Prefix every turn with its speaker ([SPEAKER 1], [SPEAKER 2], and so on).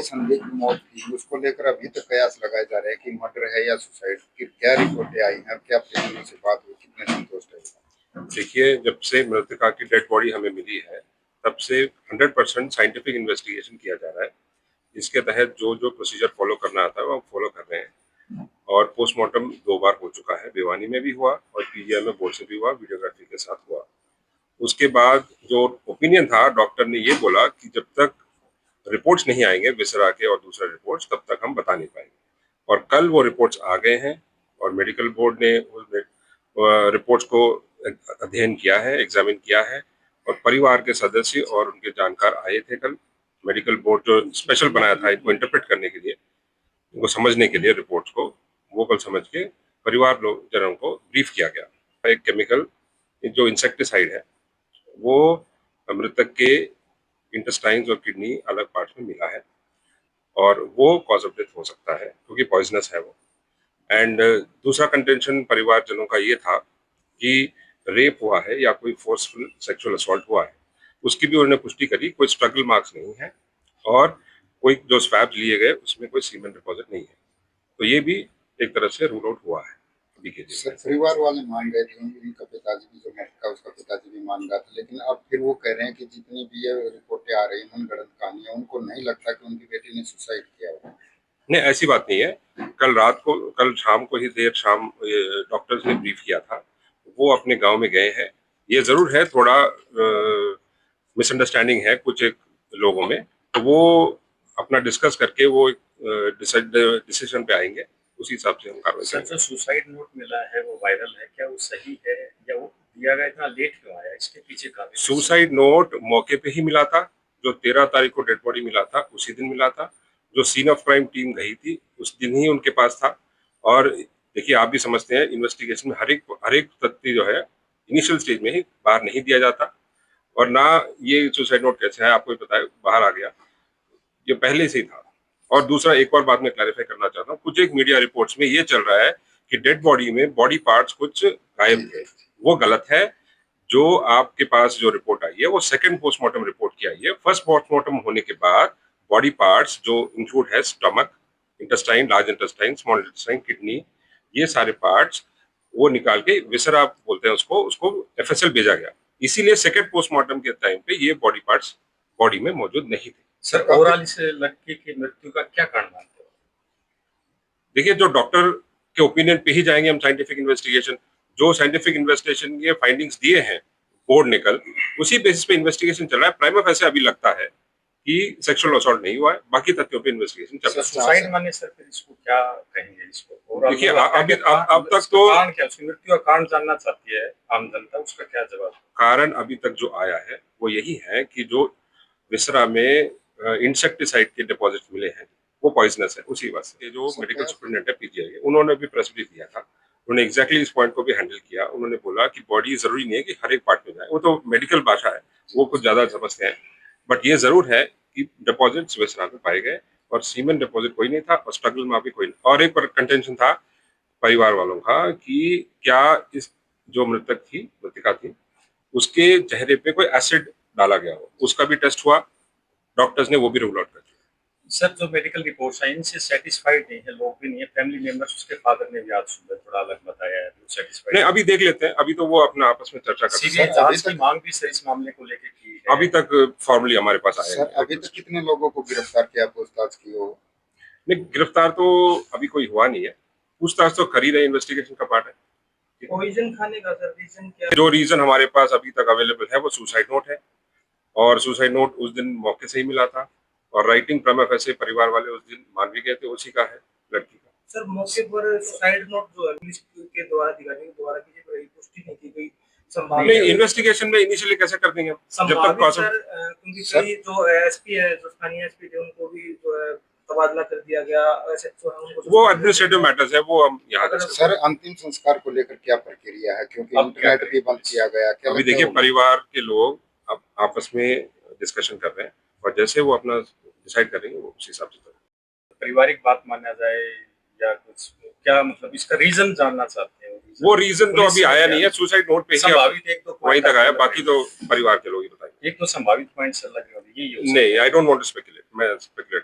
[SPEAKER 1] संदिग्ध मौत की उसको लेकर अभी तक कयास लगाए जा रहे हैं कि मर्डर है या सुसाइड की। क्या रिपोर्टें आई हैं, क्या परिजनों से बात हुई, कितने संतुष्ट है?
[SPEAKER 2] देखिए, जब से मृतका की डेड बॉडी हमें मिली है तब से 100% साइंटिफिक इन्वेस्टिगेशन किया जा रहा है। इसके तहत जो जो प्रोसीजर फॉलो करना आता है वो हम फॉलो कर रहे हैं। और पोस्टमार्टम 2 बार हो चुका है, भिवानी में भी हुआ और पीजीआई में बोर्ड से भी हुआ, वीडियोग्राफी के साथ हुआ। उसके बाद जो ओपिनियन था, डॉक्टर ने ये बोला कि जब तक रिपोर्ट्स नहीं आएंगे विसरा के और दूसरे रिपोर्ट्स, तब तक हम बता नहीं पाएंगे। और कल वो रिपोर्ट्स आ गए हैं और मेडिकल बोर्ड ने उस रिपोर्ट्स को अध्ययन किया है, एग्जामिन किया है और परिवार के सदस्य और उनके जानकार आए थे कल। मेडिकल बोर्ड जो स्पेशल बनाया था इनको इंटरप्रेट करने के लिए, इनको समझने के लिए रिपोर्ट्स को, वो कल समझ के परिवार लोग जनों को ब्रीफ किया गया। एक केमिकल जो इंसेक्टिसाइड है वो मृतक के इंटेस्टाइन्स और किडनी अलग पार्ट्स में मिला है और वो कॉज ऑफ डेथ हो सकता है क्योंकि पॉइजनस है वो। एंड दूसरा कंटेंशन परिवारजनों का ये था कि रेप हुआ है या कोई फोर्सफुल सेक्सुअल असॉल्ट हुआ है, उसकी भी उन्होंने पुष्टि करी। कोई स्ट्रगल मार्क्स नहीं है और कोई जो स्वैब्स लिए गए उसमें कोई सीमेन डिपॉजिट नहीं है, तो ये भी एक तरह से रूल आउट हुआ है।
[SPEAKER 1] सर, परिवार वाले मान गए थे, उनका पिताजी भी, जो मृतक उसका पिताजी भी मान रहा था, लेकिन अब फिर वो कह रहे हैं कि जितनी भी ये रिपोर्टें आ रही हैं मनगढ़ंत कहानियां, उनको नहीं लगता कि उनकी बेटी ने सुसाइड किया होगा।
[SPEAKER 2] नहीं, ऐसी बात नहीं है। कल शाम को ही देर शाम डॉक्टर्स ने ब्रीफ किया था, वो अपने गांव में गए हैं। ये जरूर है थोड़ा मिसअंडरस्टैंडिंग है कुछ एक लोगों में, तो वो अपना डिस्कस करके वो डिसीजन पे आएंगे, उसी हिसाब से हम कार्रवाई करेंगे।
[SPEAKER 3] जो सुसाइड नोट मिला है वो वायरल है, क्या वो सही है या वो दिया गया इतना लेट क्यों आया, इसके पीछे का?
[SPEAKER 2] सुसाइड नोट मौके पे ही मिला था, जो 13 तारीख को डेड बॉडी मिला था उसी दिन मिला था। जो सीन ऑफ क्राइम टीम गई थी उस दिन ही उनके पास था। और देखिए, आप भी समझते हैं इन्वेस्टिगेशन में हर एक तथ्य जो है इनिशियल स्टेज में ही बाहर नहीं दिया जाता। और ना ये सुसाइड नोट कैसे है आपको भी पता है, बाहर आ गया, ये पहले से ही था। और दूसरा एक और बात मैं क्लैरिफाई करना चाहता हूँ, कुछ एक मीडिया रिपोर्ट्स में ये चल रहा है कि डेड बॉडी में बॉडी पार्ट्स कुछ गायब थे, वो गलत है। जो आपके पास जो रिपोर्ट आई है वो सेकंड पोस्टमार्टम रिपोर्ट की आई है। फर्स्ट पोस्टमार्टम होने के बाद बॉडी पार्ट्स जो इंक्लूड है stomach, intestine, large intestine, small intestine, kidney, ये सारे पार्ट्स वो निकाल के विसरा बोलते हैं उसको एफएसएल भेजा गया। इसीलिए सेकंड पोस्टमार्टम के टाइम पे ये बॉडी पार्ट्स बॉडी में मौजूद नहीं थे।
[SPEAKER 3] सर, ओवरऑल इस लड़की की मृत्यु का क्या कारण मानते हो?
[SPEAKER 2] देखिए, जो डॉक्टर के ओपिनियन पे ही जाएंगे हम। साइंटिफिक इन्वेस्टिगेशन, जो साइंटिफिक इन्वेस्टिगेशन के फाइंडिंग्स दिए हैं बोर्ड ने कल, उसी बेसिस पे इन्वेस्टिगेशन चल रहा है। प्राइमा फेसी अभी लगता है कि सेक्सुअल असॉल्ट नहीं हुआ है, बाकी तथ्यों पे इन्वेस्टिगेशन चल रहा है।
[SPEAKER 3] सुसाइड माने सर फिर इसको क्या कहेंगे? इसको
[SPEAKER 2] देखिए, अभी अब तक तो
[SPEAKER 3] कारण क्या, उसकी मृत्यु का कारण जानना चाहती है आम जनता, उसका क्या जवाब?
[SPEAKER 2] कारण अभी तक जो आया है वो यही है कि जो विसरा में इंसेक्टिसाइड के डिपॉजिट मिले हैं वो पॉइजनस है। उसी वजह से जो मेडिकल सुपरिटेंडेंट है पीजीआई, उन्होंने भी प्रेस रिलीज दिया था, उन्होंने एग्जैक्टली इस पॉइंट को भी हैंडल किया। उन्होंने बोला कि बॉडी जरूरी नहीं है कि हर एक पार्ट में जाए, वो तो मेडिकल भाषा है, वो कुछ ज्यादा समझते हैं। बट ये जरूर है कि डिपॉजिट्स विसरा में पाए गए और सीमेन डिपॉजिट कोई नहीं था और स्ट्रगल में भी कोई नहीं। और एक कंटेंशन था परिवार वालों का कि क्या इस जो मृतिका थी उसके चेहरे पे कोई एसिड डाला गया हो, उसका भी टेस्ट हुआ, डॉक्टर्स ने वो भी रूल आउट कर दिया।
[SPEAKER 3] सर, जो मेडिकल रिपोर्ट्स हैं इनसे सेटिस्फाइड नहीं है लोग, भी नहीं है, फैमिली मेंबर्स, उसके फादर ने भी आज सुबह थोड़ा अलग बताया है, सेटिस्फाइड
[SPEAKER 2] नहीं, अभी देख लेते हैं, अभी तो वो अपना आपस में चर्चा करते हैं।
[SPEAKER 3] सीबीआई जांच की मांग भी सर इस मामले को लेकर की है।
[SPEAKER 2] अभी तक फॉर्मली हमारे पास आया
[SPEAKER 1] सर, अभी तक कितने लोगों को गिरफ्तार किया, पूछताछ की हो?
[SPEAKER 2] नहीं, गिरफ्तार तो अभी कोई हुआ नहीं है, पूछताछ तो कर ही रहे, इन्वेस्टिगेशन का पार्ट है।
[SPEAKER 3] पॉइजन खाने का सर रीजन क्या?
[SPEAKER 2] जो रीजन हमारे पास अभी तक अवेलेबल है वो सुसाइड नोट है, और सुसाइड नोट उस दिन मौके से ही मिला था और राइटिंग प्रमा फैसे परिवार वाले उस दिन मान भी गए थे, उसी का है लड़की का।
[SPEAKER 3] सर, मौके पर सुसाइड नोट जो है पुलिस के द्वारा अधिकारियों के द्वारा की गई, पुष्टि नहीं की गई।
[SPEAKER 2] नहीं, इन्वेस्टिगेशन में इनिशियली कैसे कर देंगे जब तक
[SPEAKER 3] सर, क्योंकि कई जो एसपी है, जो स्थानीय एसपी थे, उनको भी जो है तबादला कर दिया गया, ऐसे
[SPEAKER 2] वो एडमिनिस्ट्रेटिव मैटर्स है, वो हम यहाँ।
[SPEAKER 1] सर, अंतिम संस्कार को लेकर क्या प्रक्रिया है, क्योंकि इंटरनेट भी बंद किया गया? क्या
[SPEAKER 2] अभी देखिए, परिवार के लोग अब आपस में डिस्कशन कर रहे हैं और जैसे वो अपना डिसाइड करेंगे वो उस हिसाब से करेंगे।
[SPEAKER 3] पारिवारिक बात माना जाए या कुछ, क्या मतलब इसका रीजन जानना चाहते हैं?
[SPEAKER 2] वो रीजन तो अभी आया नहीं है, सुसाइड नोट पे ही
[SPEAKER 3] संभावित एक तो
[SPEAKER 2] वहीं तक आया, बाकी तो परिवार के लोग ही बताएंगे।
[SPEAKER 3] एक तो संभावित पॉइंट्स लगे होंगे, यही है उसमें।
[SPEAKER 2] नहीं, I don't want to speculate, मैं स्पेकुलेट